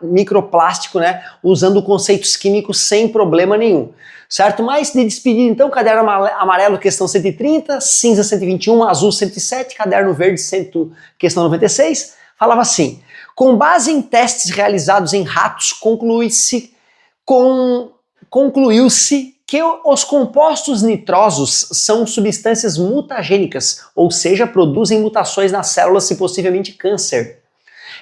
microplástico, né? Usando conceitos químicos sem problema nenhum. Certo? Mas de despedida, então, caderno amarelo, questão 130, cinza 121, azul 107, caderno verde, questão 96, falava assim: com base em testes realizados em ratos, concluiu-se que os compostos nitrosos são substâncias mutagênicas, ou seja, produzem mutações nas células e possivelmente câncer.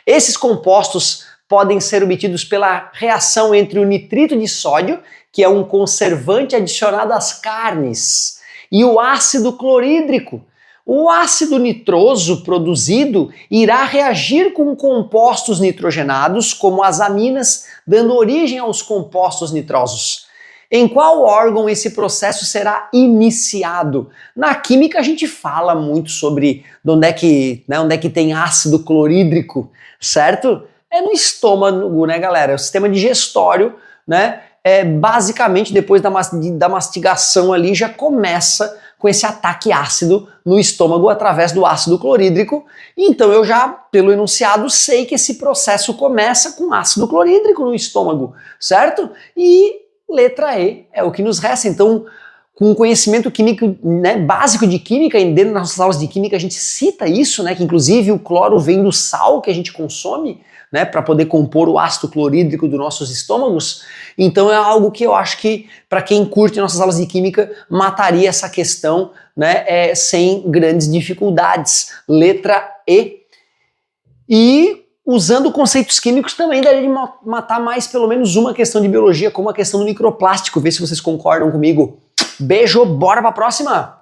Esses compostos podem ser obtidos pela reação entre o nitrito de sódio, que é um conservante adicionado às carnes, e o ácido clorídrico. O ácido nitroso produzido irá reagir com compostos nitrogenados, como as aminas, dando origem aos compostos nitrosos. Em qual órgão esse processo será iniciado? Na química a gente fala muito sobre onde é que tem ácido clorídrico, certo? É no estômago, né, galera? O sistema digestório, né? Basicamente, depois da mastigação ali, já começa com esse ataque ácido no estômago através do ácido clorídrico. Então eu já, pelo enunciado, sei que esse processo começa com ácido clorídrico no estômago, certo? E letra E é o que nos resta. Então, com o conhecimento químico, né, básico de química, dentro das nossas aulas de química a gente cita isso, né, que inclusive o cloro vem do sal que a gente consome, né, para poder compor o ácido clorídrico dos nossos estômagos. Então é algo que eu acho que, para quem curte nossas aulas de química, mataria essa questão, né, sem grandes dificuldades. Letra E. E usando conceitos químicos também daria de matar mais pelo menos uma questão de biologia, como a questão do microplástico. Vê se vocês concordam comigo. Beijo, bora pra próxima!